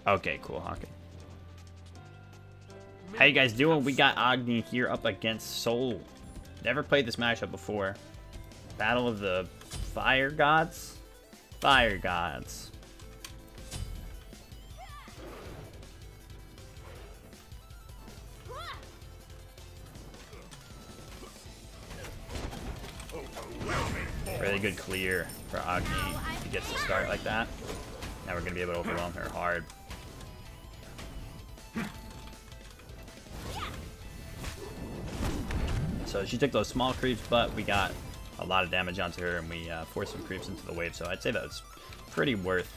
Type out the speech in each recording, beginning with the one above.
Okay, cool. Okay. How you guys doing? We got Agni here up against Soul. Never played this matchup before. Battle of the Fire Gods? Fire Gods. Really good clear for Agni if he gets to start like that. Now we're going to be able to overwhelm her hard. So she took those small creeps, but we got a lot of damage onto her, and we forced some creeps into the wave, so I'd say that was pretty worth.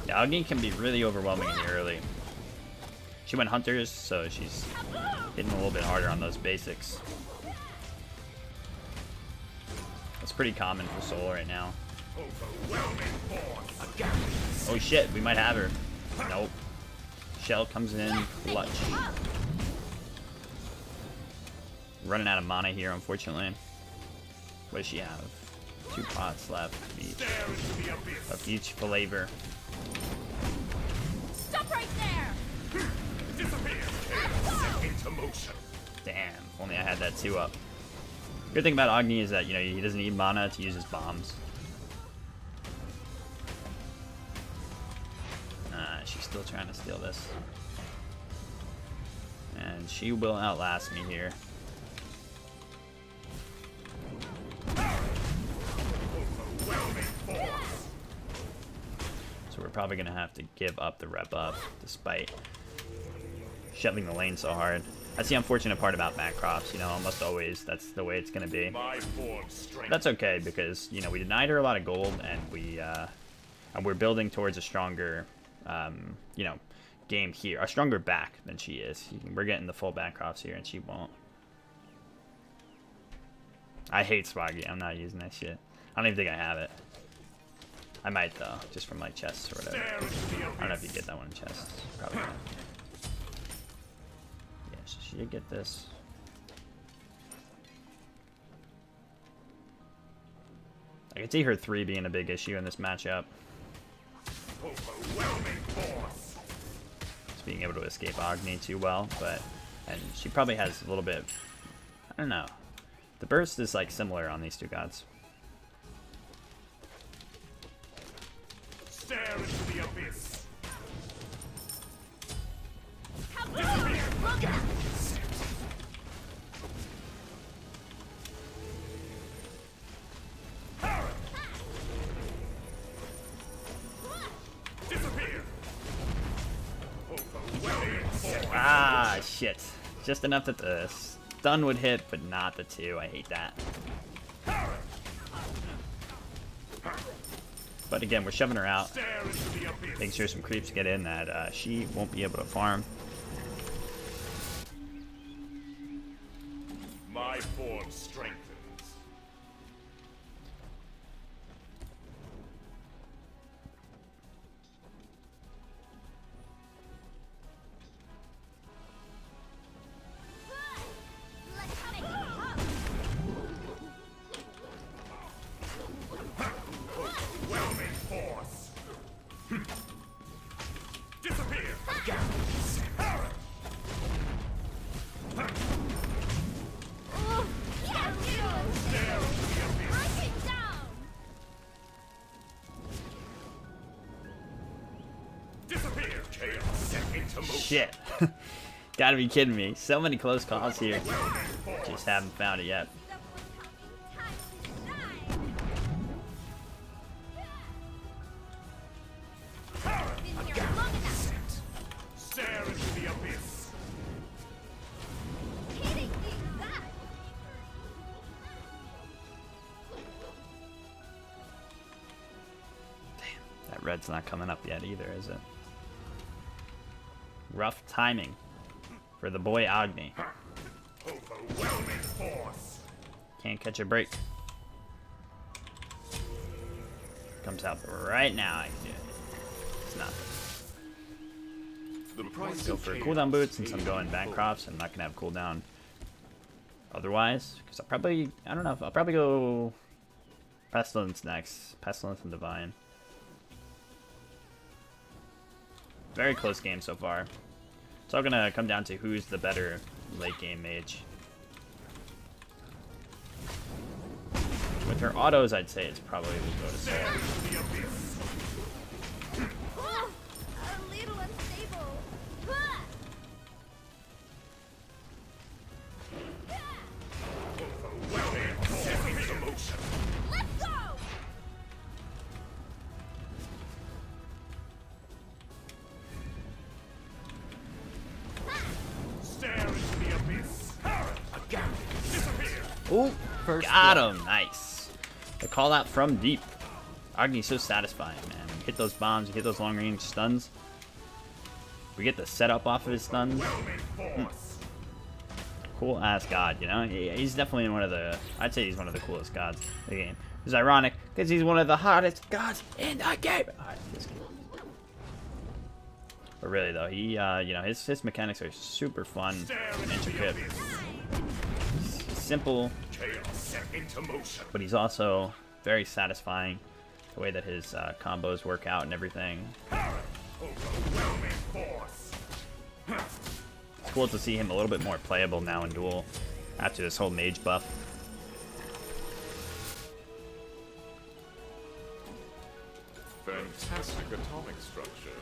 Yeah, Agni can be really overwhelming in the early. She went Hunters, so she's hitting a little bit harder on those basics. That's pretty common for Soul right now. Oh shit, we might have her. Nope. Shell comes in, clutch. Running out of mana here, unfortunately. What does she have? 2 pots left of each flavor. Stop right there! Damn, if only I had that 2 up. Good thing about Agni is that, you know, he doesn't need mana to use his bombs. She's still trying to steal this. And she will outlast me here. So we're probably going to have to give up the rep up, despite shoving the lane so hard. That's the unfortunate part about Macrops, you know, almost always that's the way it's going to be. That's okay, because, you know, we denied her a lot of gold, and we're building towards a stronger, you know, game here. A stronger back than she is. We're getting the full Macrops here, and she won't. I hate Swaggy. I'm not using that shit. I don't even think I have it. I might, though, just from, like, chests or whatever. I don't know if you get that one in chests. Probably not. She did get this. I can see her 3 being a big issue in this matchup. Just being able to escape Agni too well, and she probably has a little bit. I don't know. The burst is like similar on these 2 gods. Stare into the abyss. Ah, shit. Just enough that the stun would hit, but not the 2. I hate that. But again, we're shoving her out. Making sure some creeps get in that she won't be able to farm. My form strengthens. Overwhelming force. Disappear. Shit. Gotta be kidding me. So many close calls here. Just haven't found it yet. Stare into the abyss. Damn, that red's not coming up yet either, is it? Rough timing for the boy Agni. Overwhelming force. Can't catch a break. Comes out right now, actually. It's nothing. The price Go of for chaos cooldown boots since I'm is going full. Bancrofts. I'm not gonna have cooldown otherwise. Because I don't know. I'll probably go Pestilence next. Pestilence and Divine. Very close game so far. It's all gonna come down to who's the better late game mage. With her autos, I'd say it's probably will go to Stare Sarah. into the abyss. A little unstable. Overwhelming force into motion. Let's go! Stare into the abyss. A gambit. Disappear. Ooh, got him. Nice. The call out from deep. Agni's so satisfying, man. You hit those bombs, you hit those long range stuns. We get the setup off of his stuns. Overwhelming force. Cool ass god, you know? He's definitely one of the, I'd say he's one of the coolest gods in the game. It's ironic because he's one of the hottest gods in the game. Alright, this game. But really though, he, you know, his mechanics are super fun Stare and into the intricate. abyss. Simple, Chaos set into motion. but he's also very satisfying. The way that his combos work out and everything. Overwhelming force. It's cool to see him a little bit more playable now in Duel after this whole mage buff. Fantastic atomic structure.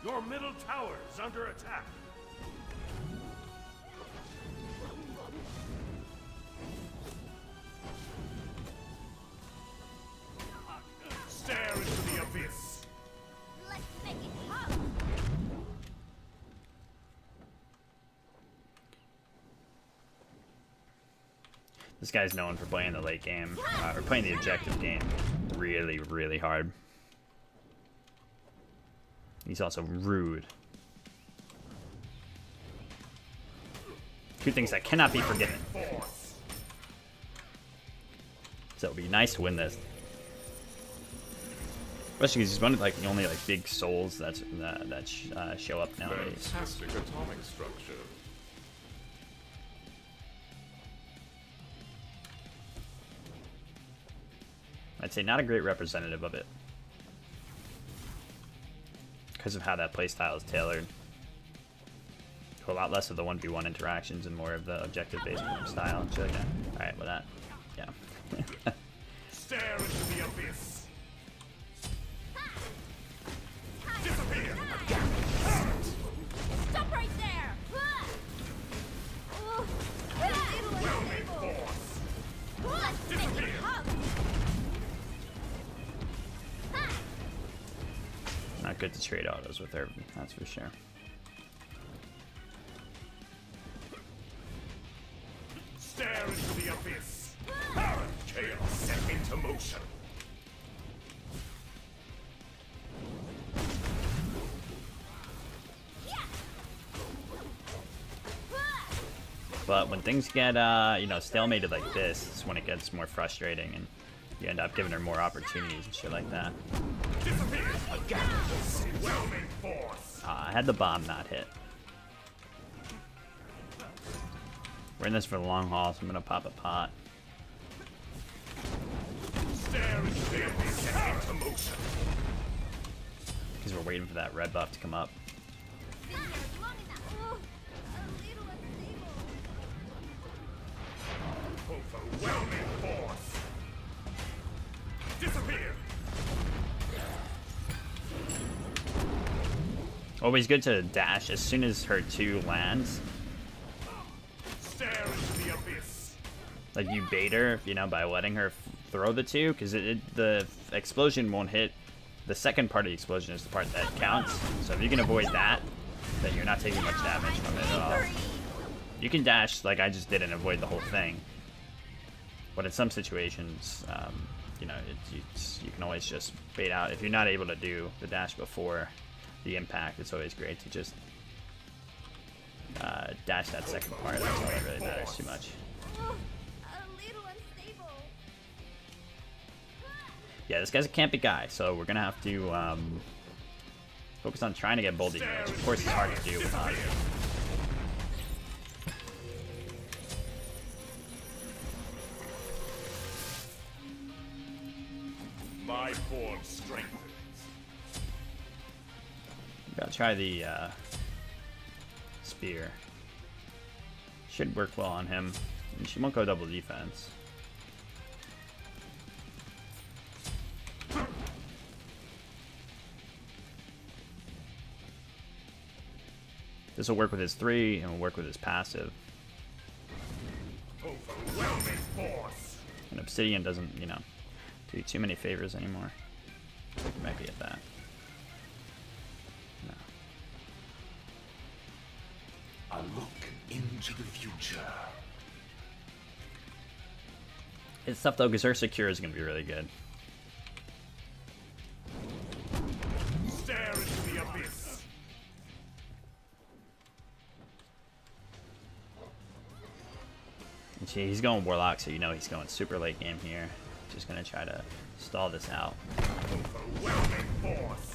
Your middle tower is under attack. Stare into the abyss. Let's make it pop. This guy's known for playing the late game, or playing the objective game really, really hard. He's also rude. Two things that cannot be forgiven. Force. So it'd be nice to win this. Especially because he's one of like the only like big souls that show up nowadays. Fantastic atomic structure. I'd say not a great representative of it. Because of how that playstyle is tailored. To a lot less of the 1v1 interactions and more of the objective-based style and shit like that. Alright, with that. Yeah. Stare into the abyss. Disappear. Stop right there! Oh, a little Overwhelming unstable. force. Let's make Disappear. it pop. Not good to trade autos with her, that's for sure. Stare into the abyss. Chaos set into motion. But when things get, you know, stalemated like this, is when it gets more frustrating and you end up giving her more opportunities and shit like that. Disappear. Overwhelming force. I had the bomb not hit. We're in this for the long haul, so I'm gonna pop a pot. Stare into the abyss. Set into motion. Because we're waiting for that red buff to come up. Been here long enough. Oh, a little unstable. Overwhelming force. Disappear. Always good to dash as soon as her 2 lands. Stare into the abyss. Like you bait her, you know, by letting her throw the 2, because the explosion won't hit. The second part of the explosion is the part that counts. So if you can avoid that, then you're not taking much damage from it at all. You can dash like I just did and avoid the whole thing. But in some situations, you know, you can always just bait out. If you're not able to do the dash before the impact, it's always great to just dash that second part. That's all that really matters too much. Oh, a little unstable. Yeah, this guy's a campy guy, so we're gonna have to Focus on trying to get boldy damage. Of course, it's hard to do with us. My form strengthens. Gotta try the spear. Should work well on him. And she won't go double defense. This will work with his 3 and will work with his passive. Overwhelming force. And Obsidian doesn't, you know, do too many favors anymore. Might be at that. No. A look into the future. It's tough though, because her secure is going to be really good. Stare into the abyss. And he's going Warlock, so you know he's going super late game here. Just going to try to stall this out. Overwhelming force.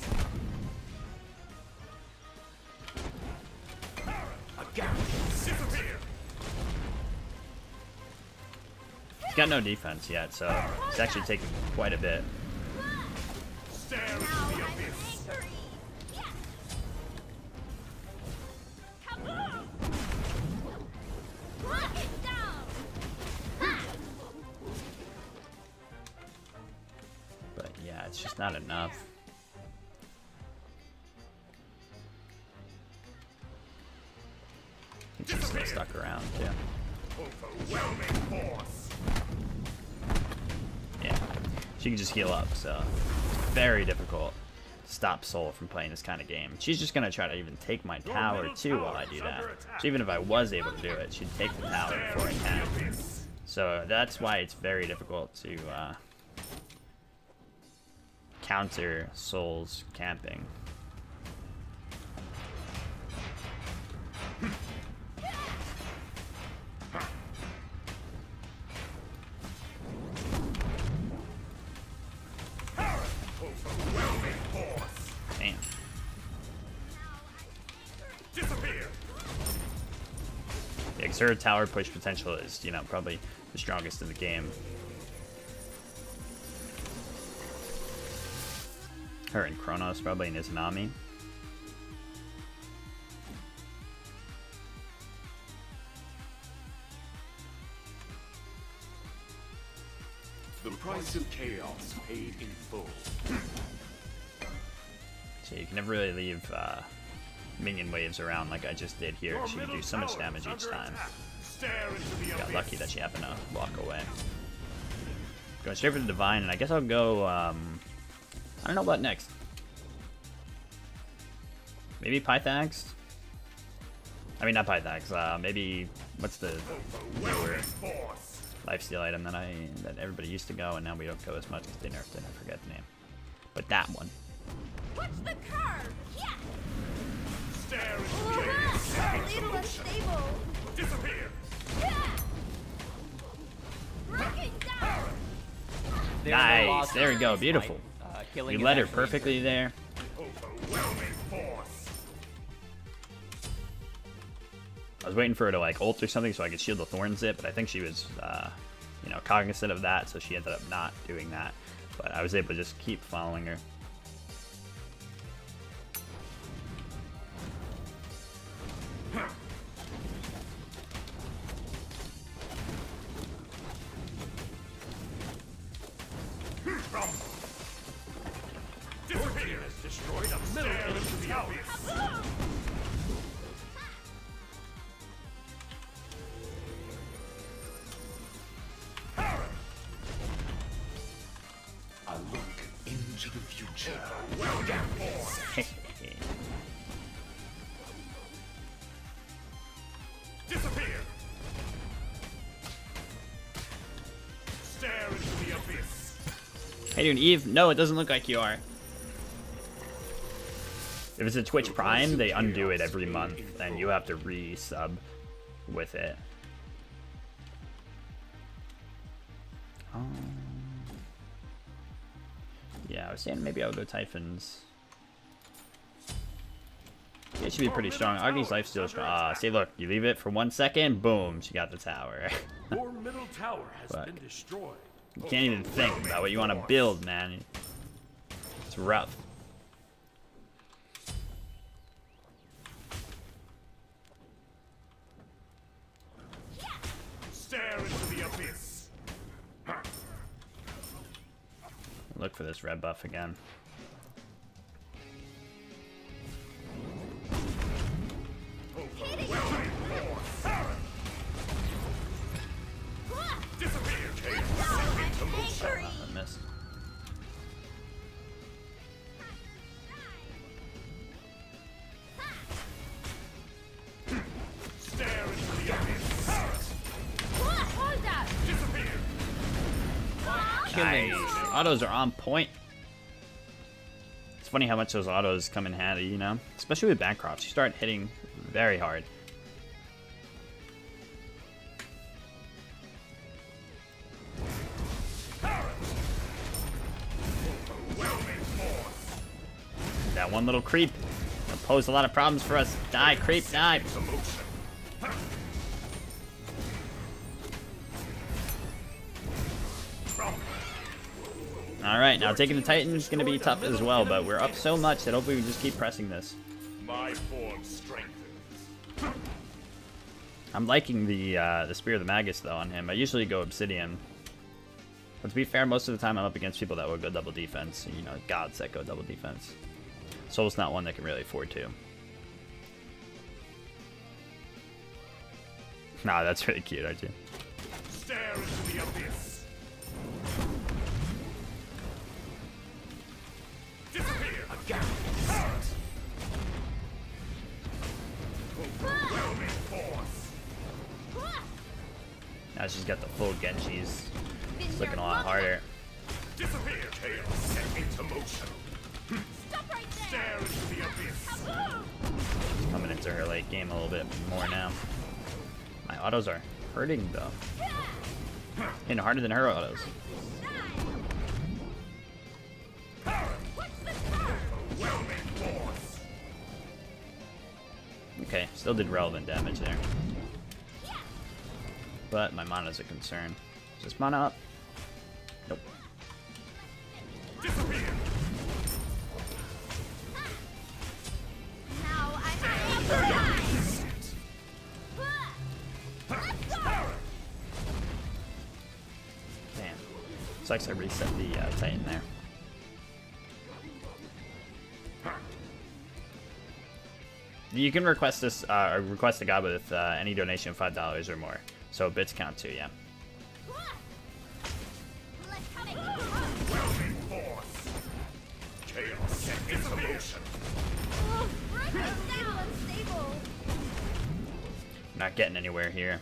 A gap. Disappear. He's got no defense yet, so it's actually taking quite a bit. Stare into the abyss. Angry. Yes. Kaboom! Lock it down. Ha! But yeah, it's just not enough. I think she's still stuck around, too. Overwhelming force. Yeah, she can just heal up, so it's very difficult to stop Soul from playing this kind of game. She's just going to try to even take my tower, too, while I do that. So even if I was able to do it, she'd take the tower before I can. So that's why it's very difficult to counter Soul's camping. Overwhelming force. Damn. Disappear. Yeah, 'cause her tower push potential is, you know, probably the strongest in the game. Her and Kronos probably in Izanami. The price of chaos paid in full. So you can never really leave minion waves around like I just did here. She can do so much damage each time. Stare into the Got abyss. lucky that she happened to walk away. Going straight for the Divine, and I guess I'll go, I don't know what next. Maybe Pythax? I mean, not Pythax, maybe, what's the newer Force. lifesteal item that everybody used to go, and now we don't go as much because they nerfed it. I forget the name. But that one. Watch the curve. Yes. Stare into Oh, the abyss. a little unstable. Disappear. Yeah. Rock it down. Nice! There we go, beautiful. Killing You is led her actually perfectly there. Overwhelming force. I was waiting for her to like ult or something so I could shield the thorn zip, but I think she was, you know, cognizant of that, so she ended up not doing that. But I was able to just keep following her. Disappear. Has destroyed a middle into the abyss. A look into the future. Well done, force. Disappear. Stare into the abyss. Hey, dude, Eve? No, it doesn't look like you are. If it's a Twitch Prime, they undo it every month, and you have to re-sub with it. Yeah, I was saying maybe I'll go Typhons. It should be pretty strong. Agni's life steal is strong. Ah, see, look, you leave it for 1 second, boom, she got the tower. Your middle tower has Fuck. been destroyed. You can't even think about what you want to build, man. It's rough. Stare into the abyss. Look for this red buff again. Disappear, chaos. I'm Into motion. angry. I missed. Stare into the abyss. Hold up. Disappear. Nice. Autos are on point. It's funny how much those autos come in handy, you know? Especially with Bancrofts. You start hitting very hard. That one little creep that posed a lot of problems for us. Die, creep, die. Into motion. Alright, now taking the Titan is going to be tough as well, but we're up so much that hopefully we just keep pressing this. My form strengthens. I'm liking the Spear of the Magus, though, on him. I usually go Obsidian. But to be fair, most of the time I'm up against people that will go double defense. You know, gods that go double defense. Soul's not one that can really afford to. Nah, that's really cute, aren't you? Stare into the abyss. Disappear. Again. Overwhelming force. Now she's got the full Genshis. It's looking a lot harder. Disappear. Chaos set into motion. Stop right there. Stare into the abyss. Kaboom. Coming into her late game a little bit more now. My autos are hurting, though. Hitting harder than her autos. Overwhelming force. Okay, still did relevant damage there. But my mana's a concern. Is this mana up? Nope. Disappear. Now I'm vaporized. Damn. Sucks I reset the Titan there. You can request this, or request a god with any donation of $5 or more. So bits count too, yeah. Let's have it. Overwhelming force. Chaos set into motion. Oh, right now unstable. Not getting anywhere here.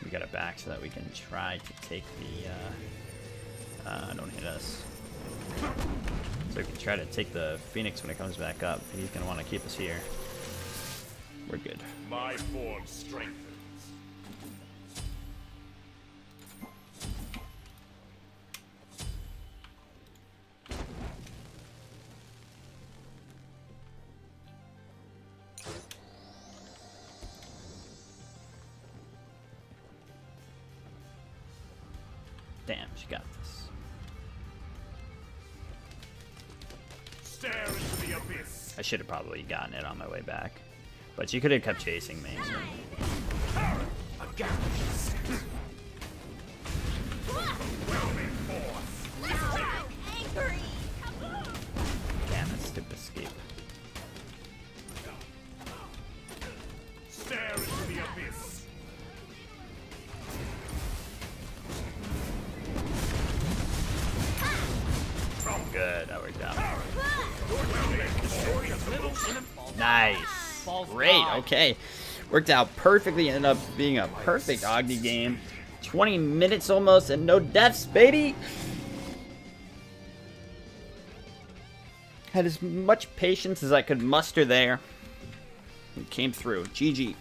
We got it back so that we can try to take the, don't hit us. So we can try to take the Phoenix when it comes back up. He's gonna want to keep us here. We're good. My form strengthens. Damn, she got this. Stare into the abyss. I should have probably gotten it on my way back. But she could have kept chasing me. So. Again. Overwhelming force. Now I'm angry. Kaboom. Damn, that stupid escape. Stare into the abyss. Good, that worked out. Overwhelming. Nice. Great, okay. Worked out perfectly. Ended up being a perfect Agni game. 20 minutes almost and no deaths, baby. Had as much patience as I could muster there. It came through. GG.